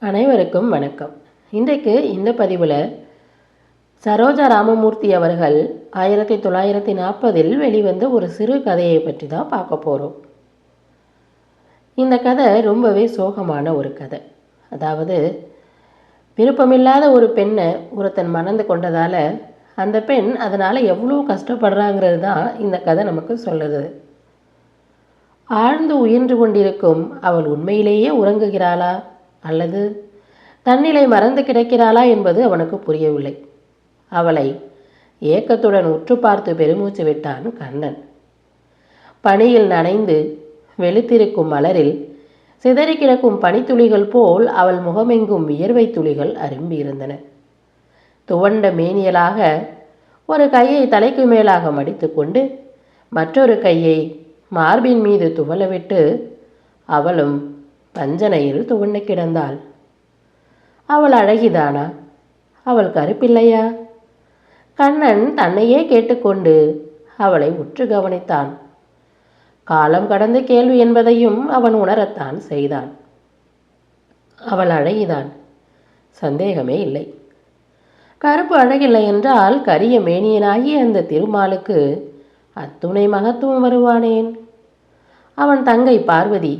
அனைவருக்கும் வணக்கம். இன்றைக்கு இந்த பதிவில் சரோஜா ராமமூர்த்தி அவர்கள் 1940 வெளிவந்த ஒரு சிறு கதையை பற்றி தான் பார்க்க போகிறோம். இந்த கதை ரொம்பவே சோகமான ஒரு கதை. அதாவது, விருப்பமில்லாத ஒரு பெண்ணை ஒருத்தன் மணந்து கொண்டதால் அந்த பெண் அதனால் எவ்வளோ கஷ்டப்படுறாங்கிறது தான் இந்த கதை நமக்கு சொல்லுது. ஆழ்ந்து உயின்று கொண்டிருக்கும் அவள் உண்மையிலேயே உறங்குகிறாளா அல்லது தன்னிலை மறந்து கிடக்கிறாளா என்பது அவனுக்கு புரியவில்லை. அவளை ஏக்கத்துடன் உற்று பார்த்து பெருமூச்சு விட்டான் கண்ணன். பனியில் நனைந்து வெளுத்திருக்கும் மலரில் சிதறி கிடக்கும் பனித்துளிகள் போல் அவள் முகமெங்கும் வியர்வை துளிகள் அரும்பியிருந்தன. துவண்ட மேனியலாக ஒரு கையை தலைக்கு மேலாக மடித்து கொண்டு மற்றொரு கையை மார்பின் மீது துவளவிட்டு அவளும் பஞ்சனையில் துவண்டு கிடந்தாள். அவள் அழகிதானா? அவள் கருப்பில்லையா? கண்ணன் தன்னையே கேட்டுக்கொண்டு அவளை உற்று கவனித்தான். காலம் கடந்த கேள்வி என்பதையும் அவன் உணரத்தான் செய்தான். அவள் அழகிதான், சந்தேகமே இல்லை. கருப்பு அழகில்லை என்றால் கரிய மேனியனாகி அந்த திருமாலுக்கு அத்துணை மகத்துவம் வருவானேன்? அவன் தங்கை பார்வதி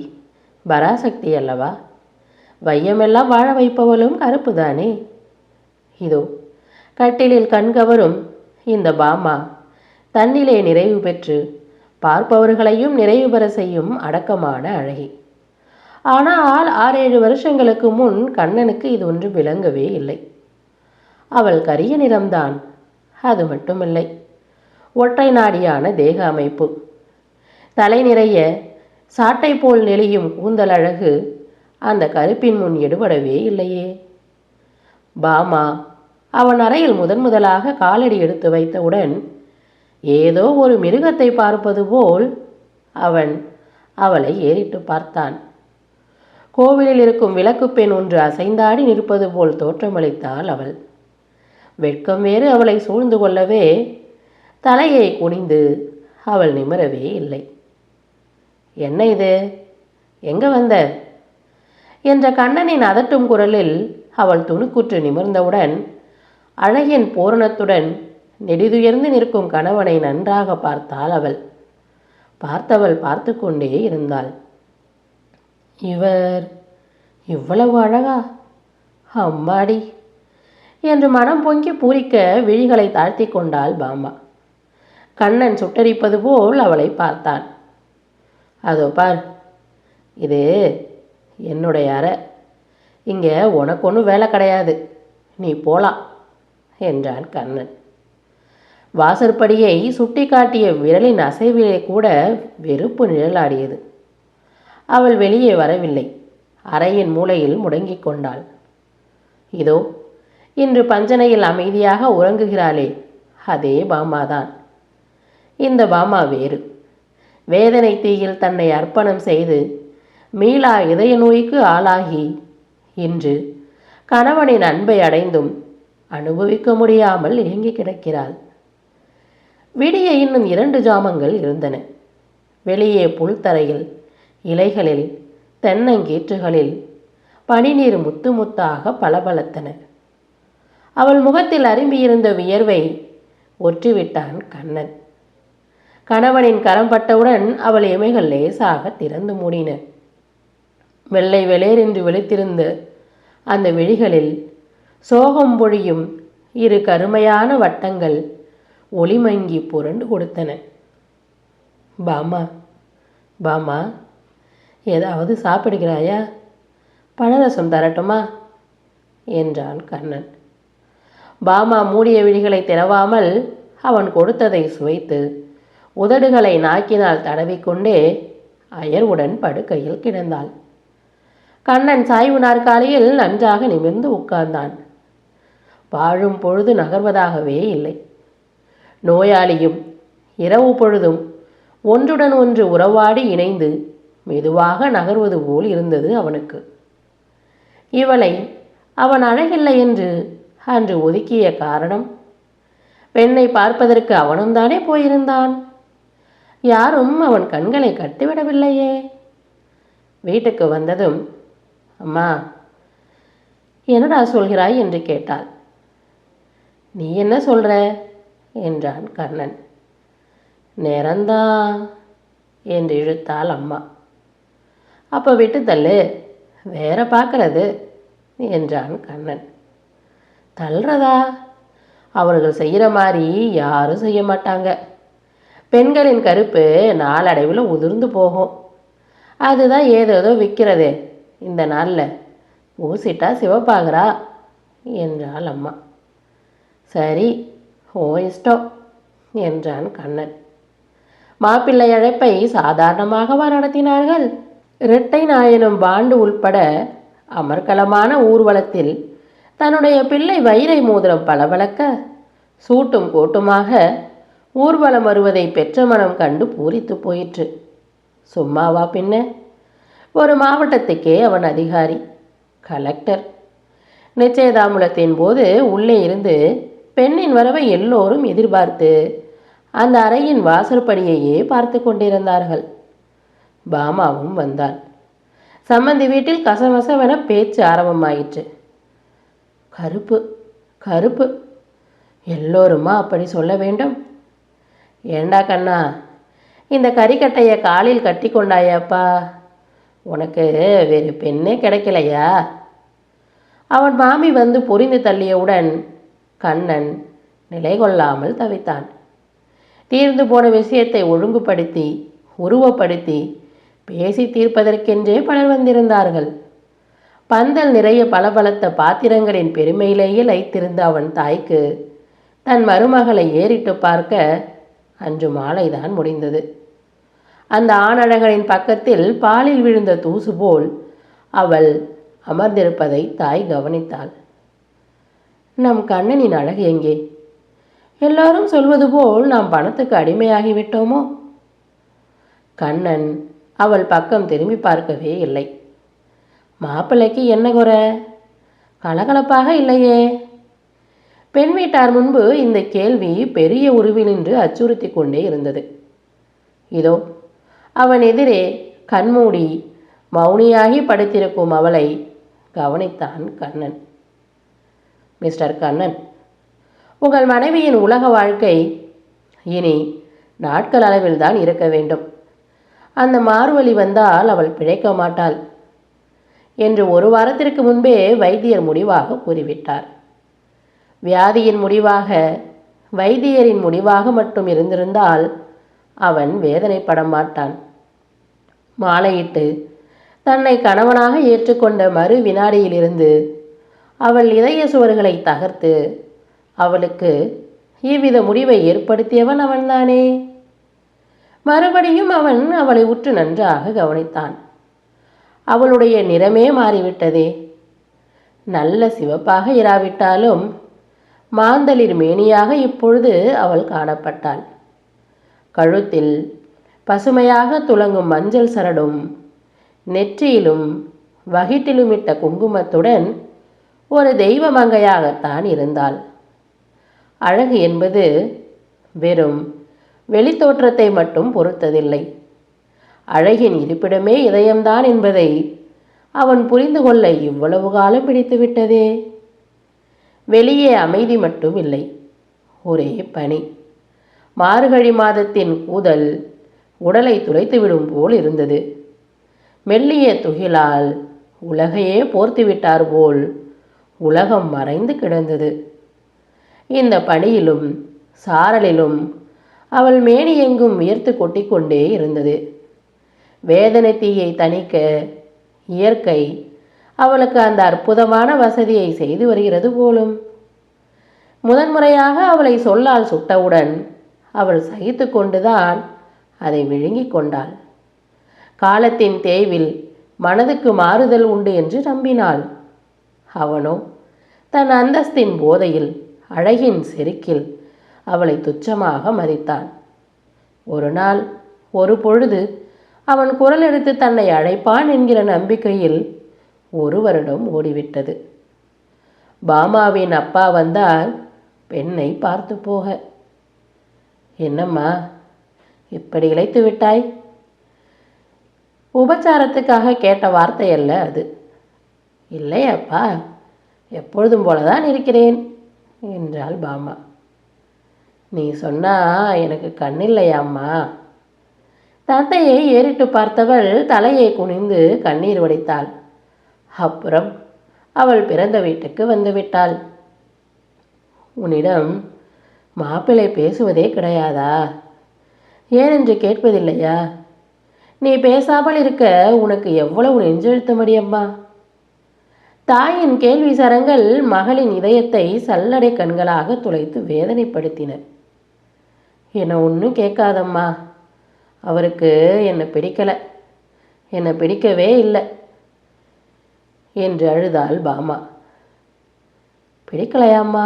பராசக்தி அல்லவா? வையமெல்லாம் வாழ வைப்பவளும் கருப்புதானே. இதோ கட்டிலில் கண்கவரும் இந்த பாமா தன்னிலே நிறைவு பெற்று பார்ப்பவர்களையும் நிறைவு பெற செய்யும் அடக்கமான அழகி. ஆனால் 6-7 வருஷங்களுக்கு முன் கண்ணனுக்கு இது ஒன்று விளங்கவே இல்லை. அவள் கரிய நிறம்தான், அது மட்டுமில்லை, ஒற்றை நாடியான தேக அமைப்பு, தலை நிறைய சாட்டை போல் நெளியும் கூந்தல் அழகு அந்த கருப்பின் முன் எடுபடவே இல்லையே. பாமா அவன் அறையில் முதலாக காலடி எடுத்து வைத்தவுடன் ஏதோ ஒரு மிருகத்தை பார்ப்பது போல் அவன் அவளை ஏறிட்டு பார்த்தான். கோவிலில் இருக்கும் விளக்கு பெண் ஒன்று அசைந்தாடி நிற்பது போல் தோற்றமளித்தாள் அவள். வெட்கம் வேறு அவளை சூழ்ந்து கொள்ளவே தலையை குனிந்து அவள் நிமிரவே இல்லை. என்ன இது, எங்க வந்த என்ற கண்ணனின் அதட்டும் குரலில் அவள் துணுக்குற்று நிமிர்ந்தவுடன் அழகின் பூரணத்துடன் நெடிதுயர்ந்து நிற்கும் கணவனை நன்றாக பார்த்தாள் அவள். பார்த்தவள் பார்த்து கொண்டே இருந்தாள். இவர் இவ்வளவு அழகா? அம்மாடி என்று மனம் பொங்கி பூரிக்க விழிகளை தாழ்த்தி கொண்டாள் பாமா. கண்ணன் சுட்டரிப்பது போல் அவளை பார்த்தான். அதோ பார், இது என்னுடைய அறை, இங்கே உனக்கு ஒன்றும் வேலை கிடையாது, நீ போலாம் என்றான் கண்ணன். வாசற்படியை சுட்டி காட்டிய விரலின் அசைவிலே கூட வெறுப்பு நிழலாடியது. அவள் வெளியே வரவில்லை. அறையின் மூலையில் முடங்கிக் கொண்டாள். இதோ இன்று பஞ்சனையில் அமைதியாக உறங்குகிறாளே, அதே பாமாதான். இந்த பாமா வேறு. வேதனை தீயில் தன்னை அர்ப்பணம் செய்து மீளா இதய நோய்க்கு ஆளாகி இன்று கணவனின் அன்பை அடைந்தும் அனுபவிக்க முடியாமல் ஏங்கி கிடக்கிறாள். விடிய இன்னும் 2 ஜாமங்கள் இருந்தன. வெளியே புல்தரையில், இலைகளில், தென்னங்கீற்றுகளில் பனிநீர் முத்து முத்தாக பளபளத்தன. அவள் முகத்தில் அரும்பியிருந்த வியர்வை ஒற்றிவிட்டான் கண்ணன். கணவனின் கரம் பட்டவுடன் அவள் இமைகள் லேசாக திறந்து மூடின. வெள்ளை வெளேரென்று வெளுத்திருந்த அந்த விழிகளில் சோகம் பொழியும் 2 கருமையான வட்டங்கள் ஒளிமங்கி புரண்டு கொடுத்தன. பாமா, பாமா, ஏதாவது சாப்பிடுகிறாயா? பழரசம் தரட்டுமா என்றான் கண்ணன். பாமா மூடிய விழிகளை திறவாமல் அவன் கொடுத்ததை சுவைத்து உதடுகளை நாக்கினால் தடவிக்கொண்டே அயர்வுடன் படுக்கையில் கிடந்தாள். கண்ணன் சாய்வு நாற்காலியில் நன்றாக நிமிர்ந்து உட்கார்ந்தான். வாழும் பொழுது நகர்வதாகவே இல்லை. நோயாளியும் இரவு பொழுதும் ஒன்றுடன் ஒன்று உறவாடி இணைந்து மெதுவாக நகர்வது போல் இருந்தது அவனுக்கு. இவளை அவன் அழகில்லை என்று அன்று ஒதுக்கிய காரணம், பெண்ணை பார்ப்பதற்கு அவனும் தானே போயிருந்தான். யாரும் அவன் கண்களை கட்டிவிடவில்லையே. வீட்டுக்கு வந்ததும், அம்மா, என்னடா சொல்கிறாய் என்று கேட்டாள். நீ என்ன சொல்ற என்றான் கண்ணன். நேரந்தான் என்று இழுத்தாள் அம்மா. அப்போ விட்டு தள்ளு, வேற பார்க்கறது என்றான் கண்ணன். தள்ளுறதா? அவர்கள் செய்கிற மாதிரி யாரும் செய்ய மாட்டாங்க. பெண்களின் கருப்பு நாளடைவில் உதிர்ந்து போகும். அதுதான் ஏதேதோ விற்கிறதே இந்த நாளில், பூசிட்டா சிவப்பாகிறா என்றாள் அம்மா. சரி, ஓ இஷ்டம் என்றான் கண்ணன். மாப்பிள்ளை அழைப்பை சாதாரணமாகவா நடத்தினார்கள்? இரட்டை நாயனும் பாண்டு உள்பட அமர்க்கலமான ஊர்வலத்தில் தன்னுடைய பிள்ளை வைரை மோதிரம் பளபளக்க சூட்டும் கோட்டுமாக ஊர்வலம் வருவதை பெற்ற மனம் கண்டு பூரித்து போயிற்று. சும்மாவா பின்ன? ஒரு மாவட்டத்துக்கே அவன் அதிகாரி, கலெக்டர். நிச்சயதாமுலத்தின் போது உள்ளே இருந்து பெண்ணின் வரவை எல்லோரும் எதிர்பார்த்து அந்த அறையின் வாசற்படியையே பார்த்து கொண்டிருந்தார்கள். பாமாவும் வந்தாள். சம்மந்தி வீட்டில் கசமசவென பேச்சு ஆரம்பமாயிற்று. கருப்பு கருப்பு, எல்லோருமா அப்படி சொல்ல வேண்டும்? ஏண்டா கண்ணா, இந்த கறிக்கட்டையை காலில் கட்டி கொண்டாயாப்பா, உனக்கு வேறு பெண்ணே கிடைக்கலையா? அவன் மாமி வந்து பொரிந்து தள்ளியவுடன் கண்ணன் நிலை கொள்ளாமல் தவித்தான். தீர்ந்து போன விஷயத்தை ஒழுங்குபடுத்தி உருவப்படுத்தி பேசி தீர்ப்பதற்கென்றே பலர் வந்திருந்தார்கள். பந்தல் நிறைய பளபளத்த பாத்திரங்களின் பெருமையிலேயே லைத்திருந்த அவன் தாய்க்கு தன் மருமகளை ஏறிட்டு பார்க்க அன்று மாலைதான் முடிந்தது. அந்த ஆணழகனின் பக்கத்தில் பாலில் விழுந்த தூசு போல் அவள் அமர்ந்திருப்பதை தாய் கவனித்தாள். நம் கண்ணனின் அழகு எங்கே? எல்லாரும் சொல்வது போல் நாம் பணத்துக்கு அடிமையாகிவிட்டோமோ? கண்ணன் அவள் பக்கம் திரும்பி பார்க்கவே இல்லை. மாப்பிள்ளைக்கு என்ன குறை? கலகலப்பாக இல்லையே. பெண் வீட்டார் முன்பு இந்த கேள்வி பெரிய உருவில் நின்று அச்சுறுத்தி கொண்டே இருந்தது. இதோ அவன் எதிரே கண்மூடி மௌனியாகி படுத்திருக்கும் அவளை கவனித்தான் கண்ணன். மிஸ்டர் கண்ணன், உங்கள் மனைவியின் உலக வாழ்க்கை இனி நாட்கள் அளவில் தான் இருக்க வேண்டும். அந்த மாறுவழி வந்தால் அவள் பிழைக்க மாட்டாள் என்று ஒரு வாரத்திற்கு முன்பே வைத்தியர் முடிவாக கூறிவிட்டார். வியாதியின் முடிவாக வைத்தியரின் முடிவாக மட்டும் இருந்திருந்தால் அவன் வேதனைப்பட மாட்டான். மாலையிட்டு தன்னை கணவனாக ஏற்றுக்கொண்ட மறு வினாடியிலிருந்து அவள் இதய சுவர்களை தகர்த்து அவளுக்கு இவ்வித முடிவை ஏற்படுத்தியவன் அவன்தானே. மறுபடியும் அவன் அவளை உற்று நன்றாக கவனித்தான். அவளுடைய நிறமே மாறிவிட்டதே. நல்ல சிவப்பாக இராவிட்டாலும் மாந்தளிர் மேனியாக இப்பொழுது அவள் காணப்பட்டாள். கழுத்தில் பசுமையாக துலங்கும் மஞ்சள் சரடும் நெற்றியிலும் வகிட்டிலுமிட்ட குங்குமத்துடன் ஒரு தெய்வ மங்கையாகத்தான் இருந்தாள். அழகு என்பது வெறும் வெளித்தோற்றத்தை மட்டும் பொறுத்ததில்லை. அழகின் இருப்பிடமே இதயம்தான் என்பதை அவன் புரிந்து கொள்ள இவ்வளவு காலம் பிடித்துவிட்டதே. வெளியே அமைதி மட்டும் இல்லை, ஒரே பனி. மார்கழி மாதத்தின் கூதல் உடலை துளைத்துவிடும் போல் இருந்தது. மெல்லிய துகிலால் உலகையே போர்த்துவிட்டார் போல் உலகம் மறைந்து கிடந்தது. இந்த பனியிலும் சாரலிலும் அவள் மேனி எங்கும் வியர்த்து கொட்டிக்கொண்டே இருந்தது. வேதனை தீயை தணிக்க இயற்கை அவளுக்கு அந்த அற்புதமான வசதியை செய்து வருகிறது போலும். முதன்முறையாக அவளை சொல்லால் சுட்டவுடன் அவள் சகித்து கொண்டுதான் அதை விழுங்கிக் கொண்டாள். காலத்தின் தேய்வில் மனதுக்கு மாறுதல் உண்டு என்று நம்பினாள். அவனோ தன் அந்தஸ்தின் போதையில் அழகின் செருக்கில் அவளை துச்சமாக மதித்தான். ஒரு நாள் ஒரு பொழுது அவன் குரல் எடுத்து தன்னை அழைப்பான் என்கிற நம்பிக்கையில் ஒரு வருடம் ஓடிவிட்டது. பாமாவின் அப்பா வந்தால் பெண்ணை பார்த்து போக. என்னம்மா இப்படி இழைத்து விட்டாய்? உபச்சாரத்துக்காக கேட்ட வார்த்தை அல்ல அது. இல்லை அப்பா, எப்பொழுதும் போலதான் இருக்கிறேன் என்றாள் பாமா. நீ சொன்னா எனக்கு கண்ணில்லையாம்மா? தந்தையை ஏறிட்டு பார்த்தவள் தலையை குனிந்து கண்ணீர் வடித்தாள். அப்புறம் அவள் பிறந்த வீட்டுக்கு வந்துவிட்டாள். உன்னிடம் மாப்பிள்ளை பேசுவதே கிடையாதா? ஏனென்று கேட்பதில்லையா? நீ பேசாமல் இருக்க உனக்கு எவ்வளவு நெஞ்செழுத்தமடி அம்மா? தாயின் கேள்வி சரங்கள் மகளின் இதயத்தை சல்லடை கண்களாக துளைத்து வேதனைப்படுத்தின. என்னை ஒன்றும் கேட்காதம்மா. அவருக்கு என்னை பிடிக்கலை, என்னை பிடிக்கவே இல்லை என்று அழுதாள் பாமா. பிடிக்கலையாம்மா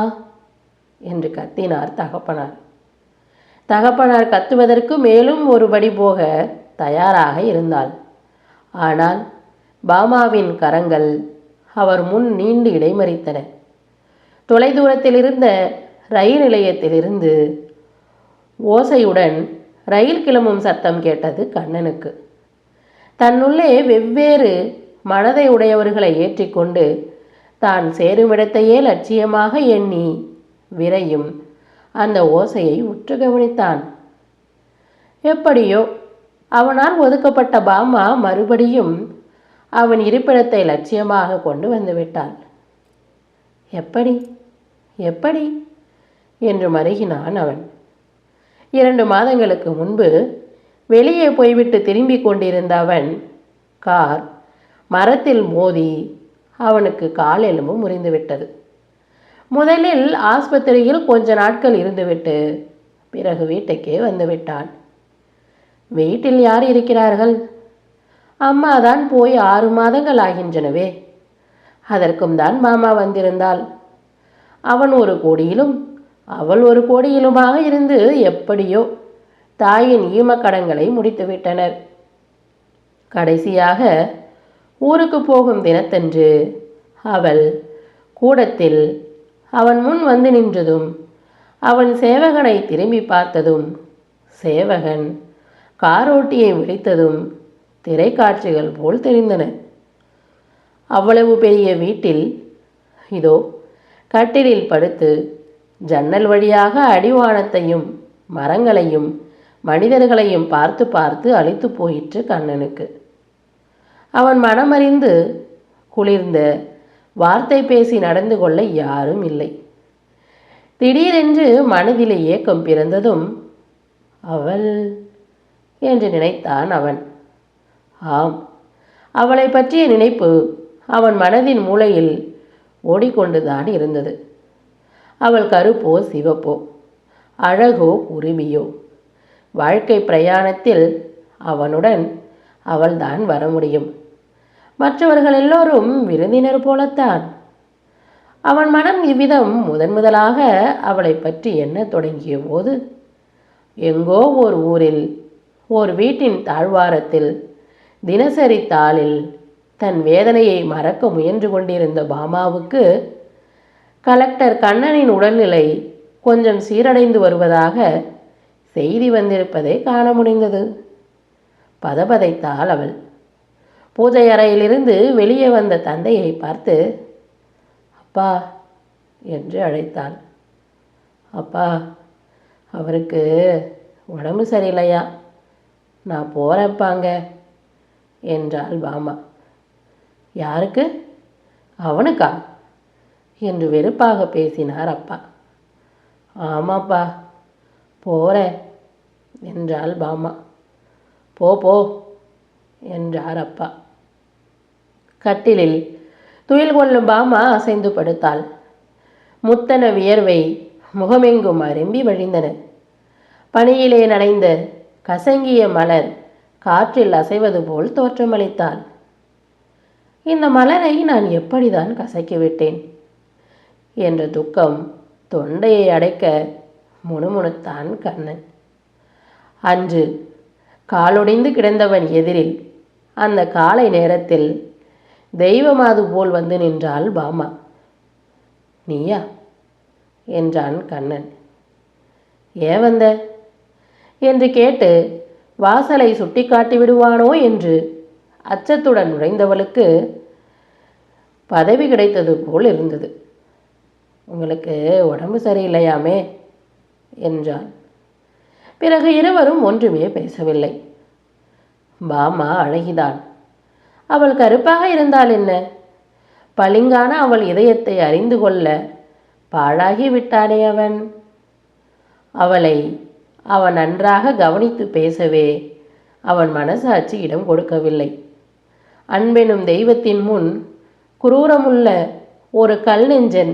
என்று கத்தினார் தகப்பனார். தகப்பனார் கத்துவதற்கு மேலும் ஒருபடி போக தயாராக இருந்தாள். ஆனால் பாமாவின் கரங்கள் அவர் முன் நீண்டு இடைமறித்தன. தொலைதூரத்தில் இருந்த ரயில் நிலையத்திலிருந்து ஓசையுடன் ரயில் கிளம்பும் சத்தம் கேட்டது கண்ணனுக்கு. தன்னுள்ளே வெவ்வேறு மனதை உடையவர்களை ஏற்றிக்கொண்டு தான் சேருமிடத்தையே லட்சியமாக எண்ணி விரையும் அந்த ஓசையை உற்று கவனித்தான். எப்படியோ அவனால் ஒதுக்கப்பட்ட பாமா மறுபடியும் அவன் இருப்பிடத்தை லட்சியமாக கொண்டு வந்துவிட்டாள். எப்படி எப்படி என்று மருகினான் அவன். 2 மாதங்களுக்கு முன்பு வெளியே போய்விட்டு திரும்பி கொண்டிருந்த அவன் கார் மரத்தில் மோதி அவனுக்கு கால் எலும்பு முறிந்துவிட்டது. முதலில் ஆஸ்பத்திரியில் கொஞ்ச நாட்கள் இருந்துவிட்டு பிறகு வீட்டுக்கே வந்துவிட்டான். வீட்டில் யார் இருக்கிறார்கள்? அம்மாதான் போய் 6 மாதங்கள் ஆகின்றனவே. அதற்கும் தான் மாமா வந்திருந்தாள். அவன் ஒரு கோடியிலும் அவள் ஒரு கோடியிலுமாக இருந்து எப்படியோ தாயின் ஈமக்கடங்களை முடித்துவிட்டனர். கடைசியாக ஊருக்கு போகும் தினத்தன்று அவள் கூடத்தில் அவன் முன் வந்து நின்றதும் அவன் சேவகனை திரும்பி பார்த்ததும் சேவகன் காரோட்டியை விழித்ததும் திரைக்காட்சிகள் போல் தெரிந்தன. அவ்வளவு பெரிய வீட்டில் இதோ கட்டிலில் படுத்து ஜன்னல் வழியாக அடிவானத்தையும் மரங்களையும் மனிதர்களையும் பார்த்து பார்த்து அழித்து போயிற்று கண்ணனுக்கு. அவன் மனமறிந்து குளிர்ந்த வார்த்தை பேசி நடந்து கொள்ள யாரும் இல்லை. திடீரென்று மனதிலே ஏக்கம் பிறந்ததும் அவள் என்று நினைத்தான் அவன். ஆம், அவளை பற்றிய நினைப்பு அவன் மனதின் மூலையில் ஓடிக்கொண்டுதான் இருந்தது. அவள் கருப்போ சிவப்போ, அழகோ குருவியோ, வாழ்க்கை பிரயாணத்தில் அவனுடன் அவள்தான் வர முடியும். மற்றவர்கள் எல்லோரும் விருந்தினர் போலத்தான். அவன் மனம் இவ்விதம் முதலாக அவளை பற்றி எண்ண தொடங்கிய போது எங்கோ ஒரு ஊரில் ஒரு வீட்டின் தாழ்வாரத்தில் தினசரி தாளில் தன் வேதனையை மறக்க முயன்று கொண்டிருந்த பாமாவுக்கு கலெக்டர் கண்ணனின் உடல்நிலை கொஞ்சம் சீரடைந்து வருவதாக செய்தி வந்திருப்பதை காண முடிந்தது. பதபதைத்தாள் அவள். பூஜை அறையிலிருந்து வெளியே வந்த தந்தையை பார்த்து அப்பா என்று அழைத்தாள். அப்பா, அவருக்கு உடம்பு சரியில்லையா, நான் போகிறப்பாங்க என்றாள் பாமா. யாருக்கு? அவனுக்கா என்று வெறுப்பாக பேசினார் அப்பா. ஆமாப்பா, போகிறேன் என்றாள் பாமா. போ போ என்றார் அப்பா. கட்டிலில் துயில் கொள்ளும் பாமா அசைந்து படுத்தாள். முத்தன வியர்வை முகமெங்கும் அரும்பி வழிந்தன. பனியிலே நனைந்த கசங்கிய மலர் காற்றில் அசைவது போல் தோற்றமளித்தாள். இந்த மலரை நான் எப்படிதான் கசக்கிவிட்டேன் என்ற துக்கம் தொண்டையை அடைக்க முணுமுணுத்தான் கண்ணன். அன்று காலொடிந்து கிடந்தவன் எதிரில் அந்த காலை நேரத்தில் தெய்வமாது போல் வந்து நின்றாள் பாமா. நீயா என்றான் கண்ணன். ஏன் வந்த என்று கேட்டு வாசலை சுட்டி காட்டி விடுவானோ என்று அச்சத்துடன் நுழைந்தவளுக்கு பதவி கிடைத்தது போல் இருந்தது. உங்களுக்கு உடம்பு சரியில்லையாமே என்றான். பிறகு இருவரும் ஒன்றுமே பேசவில்லை. பாமா அழகிதான். அவள் கருப்பாக இருந்தால் என்ன? பளிங்கான அவள் இதயத்தை அறிந்து கொள்ள பாழாகி விட்டானே அவன். அவளை அவன் நன்றாக கவனித்து பேசவே அவன் மனசாட்சி இடம் கொடுக்கவில்லை. அன்பெனும் தெய்வத்தின் முன் குரூரமுள்ள ஒரு கல் நெஞ்சன்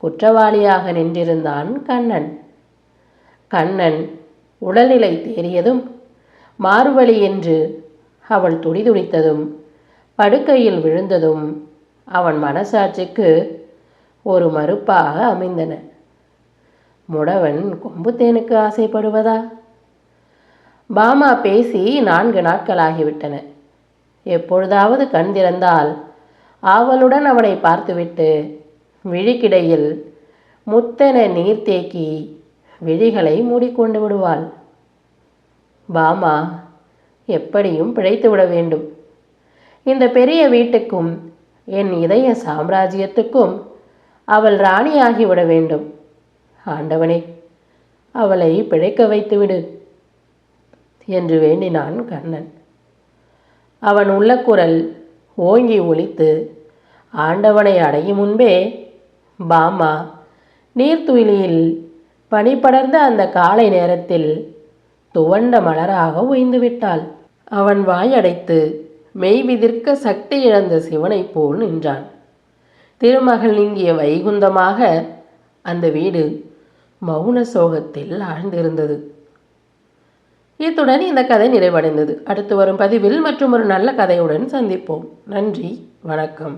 குற்றவாளியாக நின்றிருந்தான் கண்ணன். கண்ணன் உடல்நிலை தேறியதும் மார்வழி என்று அவள் துடிதுடித்ததும் படுக்கையில் விழுந்ததும் அவன் மனசாட்சிக்கு ஒரு மறுப்பாக அமைந்தன. முடவன் கொம்புத்தேனுக்கு ஆசைப்படுவதா? பாமா பேசி 4 நாட்களாகிவிட்டன. எப்பொழுதாவது கண் திறந்தால் ஆவலுடன் அவனை பார்த்துவிட்டு விழிக்கிடையில் முத்தென நீர் தேக்கி விழிகளை மூடிக்கொண்டு விடுவாள். பாமா எப்படியும் பிழைத்துவிட வேண்டும். இந்த பெரிய வீட்டுக்கும் என் இதய சாம்ராஜ்யத்துக்கும் அவள் ராணியாகிவிட வேண்டும். ஆண்டவனே, அவளை பிழைக்க வைத்துவிடு என்று வேண்டினான் கண்ணன். அவன் உள்ளக்குரல் ஓங்கி ஒலித்து ஆண்டவனை அடையும் முன்பே பாமா நீர்த்துளியில் பனிப்படர்ந்த அந்த காலை நேரத்தில் துவண்ட மலராக ஓய்ந்துவிட்டாள். அவன் வாயடைத்து மெய் விதிர்க்க சக்தி இழந்த சிவனைப் போல் நின்றான். திருமகள் நீங்கிய வைகுந்தமாக அந்த வீடு மௌன சோகத்தில் ஆழ்ந்திருந்தது. இத்துடன் இந்த கதை நிறைவடைந்தது. அடுத்து வரும் பதிவில் மற்றும் ஒரு நல்ல கதையுடன் சந்திப்போம். நன்றி, வணக்கம்.